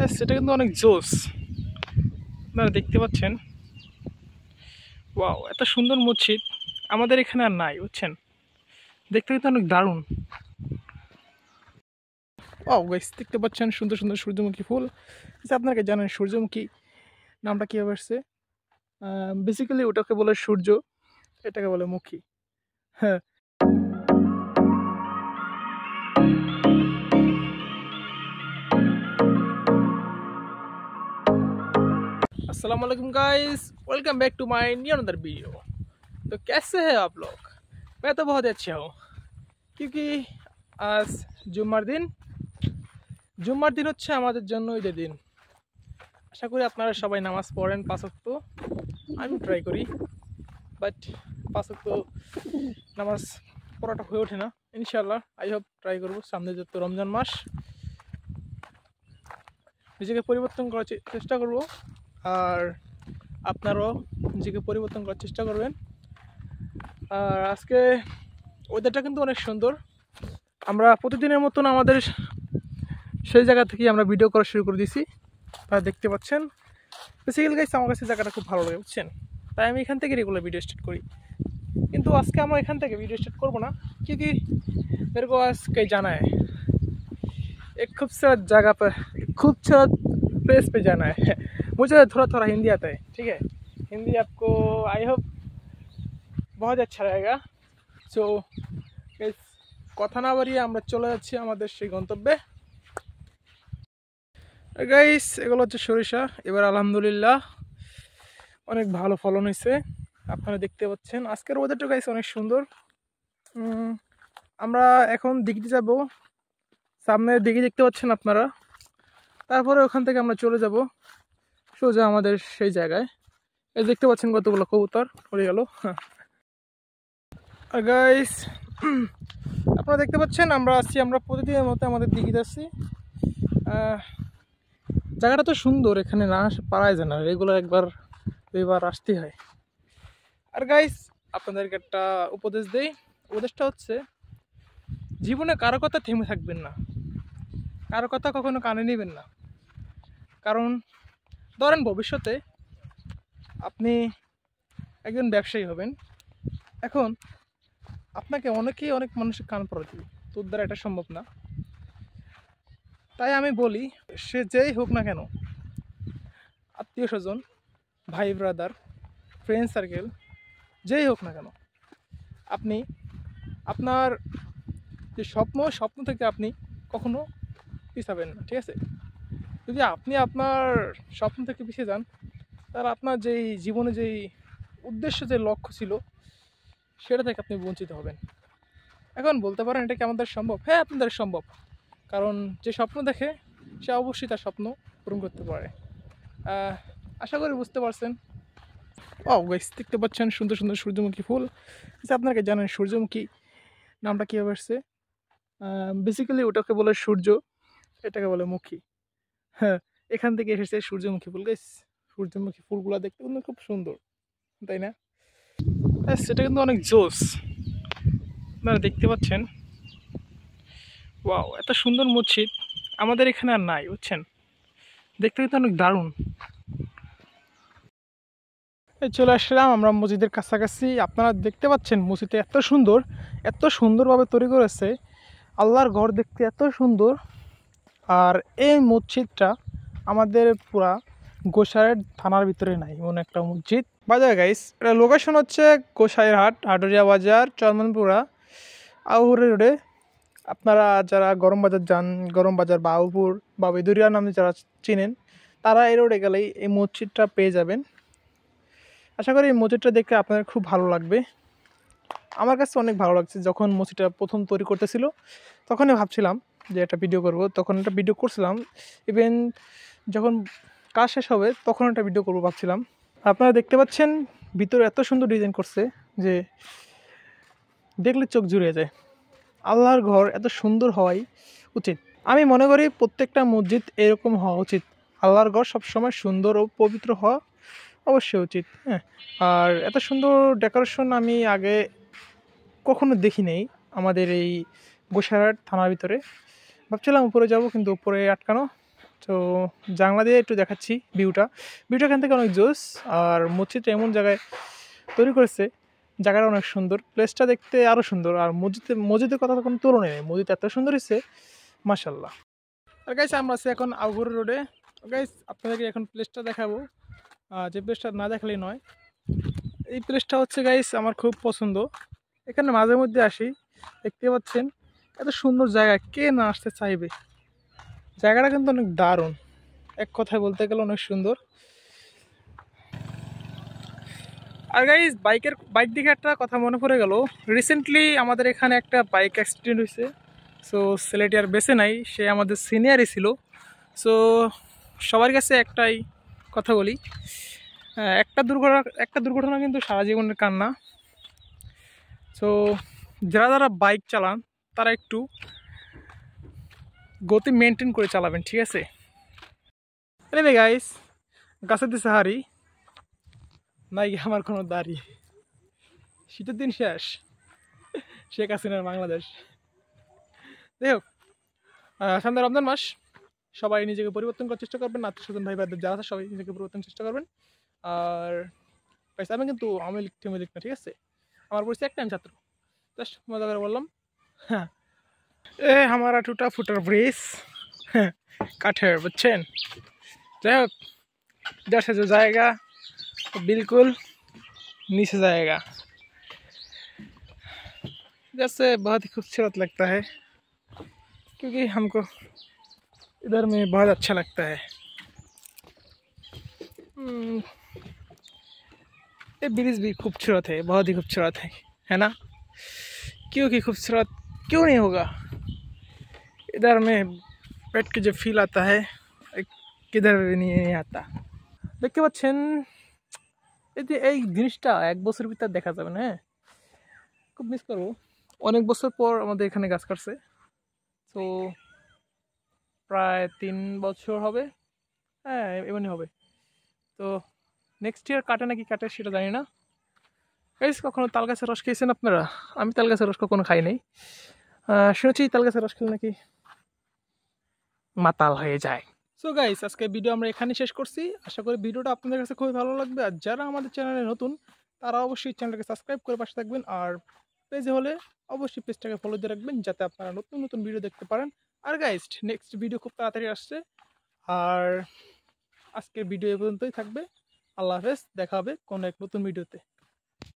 সেটা কিন্তু অনেক জোস। আপনারা দেখতে পাচ্ছেন, ওয়াও, এত সুন্দর মসজিদ আমাদের এখানে আর নাই, বুঝছেন। দেখতে কিন্তু অনেক দারুণ। ওয়াও গাইস, দেখতে পাচ্ছেন সুন্দর সুন্দর সূর্যমুখী ফুল। আপনারা জানেন সূর্যমুখী নামটা কীভাবে আসছে? বেসিক্যালি ওটাকে বলে সূর্য, এটাকে বলে মুখী। হ্যাঁ। अस्सलाम वालेकुम guys, welcome back to my new another video. तो कैसे हैं आप लोग? मैं तो बहुत अच्छा हूँ, क्योंकि आज जुम्मार दिन হচ্ছে আমাদের জন্য ঈদের দিন। আশা করি আপনারা সবাই নামাজ পড়েন 5 ওয়াক্ত। আমি ট্রাই করি, বাট 5 ওয়াক্ত নামাজ পড়াটা হয়ে ওঠে না। ইনশাআল্লাহ আই হোপ ট্রাই করব। সামনে যত রমজান মাস, নিজেকে পরিবর্তন করার চেষ্টা করব, আর আপনারাও নিজেকে পরিবর্তন করার চেষ্টা করবেন। আর আজকে ওয়েদারটা কিন্তু অনেক সুন্দর। আমরা প্রতিদিনের মতন আমাদের সেই জায়গা থেকে আমরা ভিডিও করা শুরু করে দিয়েছি, আপনারা দেখতে পাচ্ছেন। বেসিক্যালি গাইস, আমার কাছে জায়গাটা খুব ভালো লাগে, বুঝছেন। তাই আমি এখান থেকে রেগুলার ভিডিও স্টার্ট করি। কিন্তু আজকে আমরা এখান থেকে ভিডিও स्टार्ट করবো ना, क्योंकि मेरे को आज कहीं जाना है, एक खूबसूरत जगह पर, खूबसूरत प्लेस पे जाना है। मुझे थोड़ा थोड़ा हिंदी आता है, ठीक है। हिंदी आपको आई होप बहुत अच्छा रहेगा। सो কথা না বাড়িয়ে আমরা চলে যাচ্ছি আমাদের সেই গন্তব্যে। গাইস, এগুলো হচ্ছে সরিষা। এবার আলহামদুলিল্লাহ অনেক ভালো ফলন হয়েছে, আপনারা দেখতে পাচ্ছেন। আজকের ওয়েদারটা গাইস অনেক সুন্দর। আমরা এখন দিঘিতে যাব, সামনে দিঘি দেখতে পাচ্ছেন আপনারা। তারপরে ওখান থেকে আমরা চলে যাব সোজা আমাদের সেই জায়গায়। এই দেখতে পাচ্ছেন কতগুলো কবুতর উড়ে গেল। আর গাইস, আপনারা দেখতে পাচ্ছেন আমরা প্রতিদিনের মতো আমাদের দিঘিতে আসছি। জায়গাটা তো সুন্দর, এখানে না পারাই যায় না, রেগুলার একবার দুইবার আসতে হয়। আর গাইস, আপনাদেরকে একটা উপদেশ দেই। উপদেশটা হচ্ছে, জীবনে কারো কথা থেমে থাকবেন না, কারো কথা কখনো কানে নেবেন না। কারণ ধরেন ভবিষ্যতে আপনি একজন ব্যবসায়ী হবেন, এখন আপনাকে অনেক মানুষের কান পড়া দিবে, তোর দ্বারা এটা সম্ভব না। তাই আমি বলি, সে যেই হোক না কেন, আত্মীয় স্বজন, ভাই ব্রাদার, ফ্রেন্ড সার্কেল, যেই হোক না কেন, আপনি আপনার যে স্বপ্ন থেকে আপনি কখনো পিছাবেন না, ঠিক আছে। যদি আপনি আপনার স্বপ্ন থেকে পিছিয়ে যান, তাহলে আপনার যেই জীবনে যেই উদ্দেশ্য, যে লক্ষ্য ছিল, সেটা থেকে আপনি বঞ্চিত হবেন। এখন বলতে পারেন এটা কি আমাদের সম্ভব? হ্যাঁ, আপনাদের সম্ভব। কারণ যে স্বপ্ন দেখে সে অবশ্যই তার স্বপ্ন পূরণ করতে পারে। আশা করি বুঝতে পারছেন। গাইস, দেখতে পাচ্ছেন সুন্দর সুন্দর সূর্যমুখী ফুল। আপনারা জানেন সূর্যমুখী নামটা কীভাবে আসছে? বেসিক্যালি ওটাকে বলে সূর্য, এটাকে বলে মুখী। হ্যাঁ, এখান থেকে এসেছে সূর্যমুখী ফুল। গাইস, সূর্যমুখী ফুলগুলো দেখতে কিন্তু খুব সুন্দর, তাই না? সেটা কিন্তু অনেক জোস। আপনারা দেখতে পাচ্ছেন, ওয়াও, এত সুন্দর মসজিদ আমাদের এখানে আর নাই, বুঝছেন। দেখতে কিন্তু অনেক দারুণ। চলে আসলাম আমরা মসজিদের কাছাকাছি। আপনারা দেখতে পাচ্ছেন মসজিদটা এত সুন্দরভাবে তৈরি করেছে। আল্লাহর ঘর দেখতে এত সুন্দর। আর এই মসজিদটা আমাদের পুরা গোসাইরহাট থানার ভিতরে নাই, এমন একটা মসজিদ। বাজার গাইস, এটা লোকেশন হচ্ছে গোসাইরহাট, হাটুরিয়া বাজার, চরমনপুরা, আউপুরে রোডে। আপনারা যারা গরম বাজার যান, গরম বাজার বা আউপুর বা বেদুরিয়া নামে যারা চিনেন, তারা এই রোডে গেলেই এই মসজিদটা পেয়ে যাবেন। আশা করি এই মসজিদটা দেখে আপনাদের খুব ভালো লাগবে। আমার কাছে অনেক ভালো লাগছে। যখন মসজিদটা প্রথম তৈরি করতেছিল, তখনই ভাবছিলাম যে একটা ভিডিও করব। তখন একটা ভিডিও করছিলাম, ইভেন যখন কাজ শেষ হবে তখন একটা ভিডিও করব ভাবছিলাম। আপনারা দেখতে পাচ্ছেন ভিতরে এত সুন্দর ডিজাইন করছে যে দেখলে চোখ জুড়িয়ে যায়। আল্লাহর ঘর এত সুন্দর হওয়াই উচিত। আমি মনে করি প্রত্যেকটা মসজিদ এরকম হওয়া উচিত। আল্লাহর ঘর সবসময় সুন্দর ও পবিত্র হওয়া অবশ্যই উচিত। হ্যাঁ, আর এত সুন্দর ডেকোরেশন আমি আগে কখনো দেখি নেই আমাদের এই গোসাইরহাট থানার ভিতরে। ভাবছিলাম উপরে যাব, কিন্তু উপরে আটকানো। তো জানলা দিয়ে একটু দেখাচ্ছি ভিউটা এখান থেকে অনেক জোস। আর মসজিদটা এমন জায়গায় তৈরি করেছে, জায়গাটা অনেক সুন্দর, প্লেসটা দেখতে আরও সুন্দর। আর মসজিদের কথা তো কোনো তুলনায় নেই, মসজিদ এত সুন্দর হয়েছে মাশাল্লাহ। আর গাইস আমরা আছি এখন আউগুর রোডে। গাইস আপনাদেরকে এখন প্লেসটা দেখাবো, যে প্লেসটা না দেখালেই নয়। এই প্লেসটা হচ্ছে গাইস আমার খুব পছন্দ, এখানে মাঝে মধ্যে আসি। দেখতে পাচ্ছেন এত সুন্দর জায়গা, কে না আসতে চাইবে। জায়গাটা কিন্তু অনেক দারুণ, এক কথায় বলতে গেলে অনেক সুন্দর। আর গাইস বাইক দিকে একটা কথা মনে পড়ে গেল, রিসেন্টলি আমাদের এখানে একটা বাইক অ্যাক্সিডেন্ট হয়েছে। সো ছেলেটি আর বেঁচে নাই, সে আমাদের সিনিয়রই ছিল। সো সবার কাছে একটাই কথা বলি, একটা দুর্ঘটনা কিন্তু সারা জীবনের কান্না। সো যারা যারা বাইক চালান তারা একটু গতি মেনটেন করে চালাবেন, ঠিক আছে? এনিওয়ে গাইস, গাছের দিছে হারি নাই আমার কোনো দাড়ি, শীতের দিন শেষ, শেখ হাসিনার বাংলাদেশ। যাই হোক, সামনে রমজান মাস, সবাই নিজেকে পরিবর্তন করার চেষ্টা করবেন, আত্মীয় স্বজন ভাই ভাইদের যারা আছে সবাই নিজেকে পরিবর্তন চেষ্টা করবেন। আর গাইস আমি কিন্তু আমি লিখতে না, ঠিক আছে? আমার পরিচয় একটা, আমি ছাত্র, জাস্ট মজা করে বললাম। হ্যাঁ, এ हमारा टूटा फूटा ब्रिज काठेर, बुझছেন? যাই হোক, इधर से जो जाएगा तो बिल्कुल नीचे जाएगा। इधर से बहुत ही खूबसूरत लगता है, क्योंकि हमको इधर में बहुत अच्छा लगता है। ये ब्रिज भी खूबसूरत है, बहुत ही खूबसूरत है ना? क्योंकि खूबसूरत क्यों नहीं होगा? इधर में बैठ के जो फील आता है किधर भी नहीं आता। দেখতে পাচ্ছেন এই জিনিসটা এক বছর ভিতর দেখা যাবে না। হ্যাঁ, খুব মিস করবো। অনেক বছর পর আমাদের এখানে গাছ কাটছে, তো প্রায় 3 বছর হবে। হ্যাঁ এমনই হবে। তো নেক্সট ইয়ার কাটে নাকি কাটে সেটা জানি না। গাইস কখনো তাল গাছের রস খেয়েছেন আপনারা? আমি তাল গাছের রস কখনো খাই নাই। শুনেছি তাল গাছের রস খেলে নাকি মাতাল হয়ে যায়। সো গাইস আজকে ভিডিও আমরা এখানে শেষ করছি। আশা করি ভিডিওটা আপনাদের কাছে খুবই ভালো লাগবে। আর যারা আমাদের চ্যানেলে নতুন তারা অবশ্যই চ্যানেলটাকে সাবস্ক্রাইব করে পাশে থাকবেন। আর পেজে হলে অবশ্যই পেজটাকে ফলো দিয়ে রাখবেন, যাতে আপনারা নতুন নতুন ভিডিও দেখতে পারেন। আর গাইস নেক্সট ভিডিও খুব তাড়াতাড়ি আসছে। আর আজকের ভিডিও এ পর্যন্তই থাকবে। আল্লাহ হাফেজ, দেখা হবে কোনো এক নতুন ভিডিওতে।